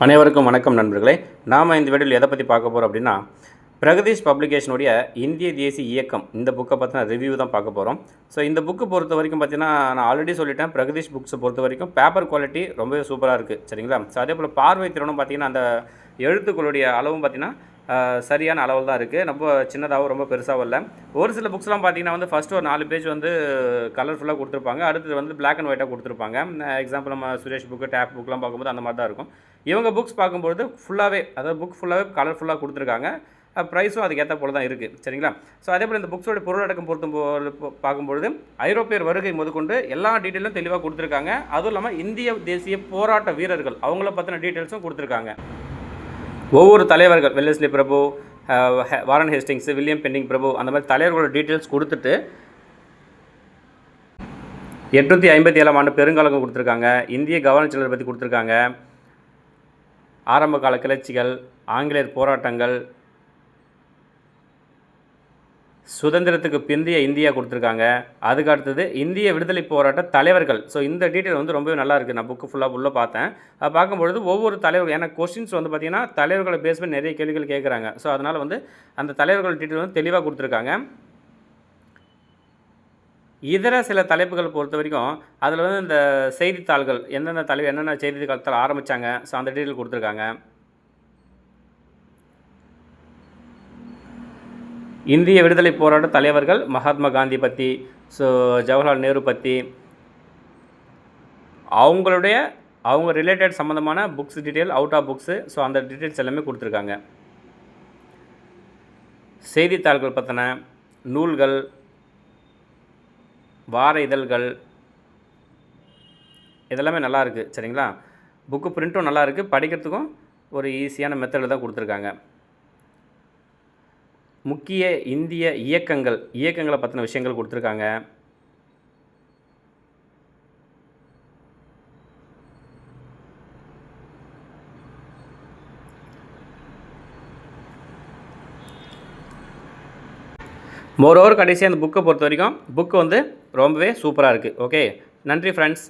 அனைவருக்கும் வணக்கம் நண்பர்களே. நாம் இந்த வீடியோவில் எதை பற்றி பார்க்க போகிறோம் அப்படின்னா, பிரகதீஷ் பப்ளிகேஷனுடைய இந்திய தேசிய இயக்கம் இந்த புக்கை பற்றின ரிவ்யூ தான் பார்க்க போகிறோம். ஸோ இந்த புக்கு பொறுத்த வரைக்கும் பார்த்தீங்கன்னா, நான் ஆல்ரெடி சொல்லிட்டேன், பிரகதீஷ் புக்ஸை பொறுத்த வரைக்கும் பேப்பர் குவாலிட்டி ரொம்பவே சூப்பராக இருக்குது. சரிங்களா? ஸோ அதே போல் பார்வை திறனும் பார்த்திங்கன்னா, அந்த எழுத்துக்களுடைய அளவும் பார்த்திங்கன்னா சரியான அளவில் தான் இருக்குது. ரொம்ப சின்னதாகவும் ரொம்ப பெருசாகவும் இல்லை. ஒரு சில புக்ஸ்லாம் பார்த்திங்கன்னா வந்து ஃபஸ்ட்டு ஒரு 4 பேஜ் வந்து கலர்ஃபுல்லாக கொடுத்துருப்பாங்க. அடுத்தது வந்து பிளாக் அண்ட் ஒயிட்டாக கொடுத்துருப்பாங்க. எக்ஸாம்பிள் நம்ம சுரேஷ் புக்கு, டேப் புக்லாம் பார்க்கும்போது அந்த மாதிரி தான் இருக்கும். இவங்க புக்ஸ் பார்க்கும்போது ஃபுல்லாகவே, அதாவது புக் ஃபுல்லாகவே கலர்ஃபுல்லாக கொடுத்துருக்காங்க. ப்ரைஸும் அதுக்கேற்ற போல தான் இருக்குது. சரிங்களா? ஸோ அதே போல் இந்த புக்ஸோட பொருளடக்கம் பார்க்கும்பொழுது ஐரோப்பியர் வருகை முதற்கொண்டு எல்லா டீட்டெயிலும் தெளிவாக கொடுத்துருக்காங்க. அதுவும் இல்லாமல் இந்திய தேசிய போராட்ட வீரர்கள் அவங்கள பற்றின டீட்டெயில்ஸும் கொடுத்துருக்காங்க. ஒவ்வொரு தலைவர்கள், வெல்லஸ்லி பிரபு, வாரன் ஹேஸ்டிங்ஸ், வில்லியம் பெண்டிங் பிரபு, அந்த மாதிரி தலைவர்களோட டீட்டெயில்ஸ் கொடுத்துட்டு 857ஆம் ஆண்டு பெருங்கலகம் கொடுத்துருக்காங்க. இந்திய கவர்னர் ஜெனரல் பற்றி கொடுத்துருக்காங்க. ஆரம்ப கால கிளர்ச்சிகள், ஆங்கிலேயர் போராட்டங்கள், சுதந்திரத்துக்கு பிந்தைய இந்தியா கொடுத்துருக்காங்க. அதுக்கு அடுத்தது இந்திய விடுதலை போராட்ட தலைவர்கள். ஸோ இந்த டீட்டெயில் வந்து ரொம்பவே நல்லா இருக்குது. நான் புக்கு ஃபுல்லாக உள்ளே பார்த்தேன். பார்க்கும்பொழுது ஒவ்வொரு தலைவர்கள், ஏன்னா கொஸ்டின்ஸ் வந்து பார்த்திங்கன்னா தலைவர்களை பேஸ் பண்ணி நிறைய கேள்விகள் கேட்குறாங்க. ஸோ அதனால் வந்து அந்த தலைவர்கள் டீட்டெயில் வந்து தெளிவாக கொடுத்துருக்காங்க. இதர சில தலைப்புகள் பொறுத்த வரைக்கும் அதில் வந்து இந்த செய்தித்தாள்கள், எந்தெந்த தலைவர் என்னென்ன செய்தித்தாள் ஆரம்பித்தாங்க, ஸோ அந்த டீட்டெயில் கொடுத்துருக்காங்க. இந்திய விடுதலை போராட்ட தலைவர்கள், மகாத்மா காந்தி பற்றி, ஸோ ஜவஹர்லால் நேரு பற்றி, அவங்க ரிலேட்டட் சம்மந்தமான books detail, out of books, so அந்த டீட்டெயில்ஸ் எல்லாமே கொடுத்துருக்காங்க. செய்தித்தாள்கள் பற்றின நூல்கள், வார இதழ்கள், இதெல்லாமே நல்லா இருக்குது. சரிங்களா? புக்கு பிரிண்ட்டும் நல்லா இருக்குது. படிக்கிறதுக்கும் ஒரு ஈஸியான மெத்தடில் தான் கொடுத்துருக்காங்க. முக்கிய இந்திய இயக்கங்களை பற்றின விஷயங்கள் கொடுத்துருக்காங்க. மோரோவர் கடைசியாக அந்த புக்கை பொறுத்த வரைக்கும் புக்கு வந்து ரொம்பவே சூப்பராக இருக்குது. ஓகே, நன்றி ஃப்ரெண்ட்ஸ்.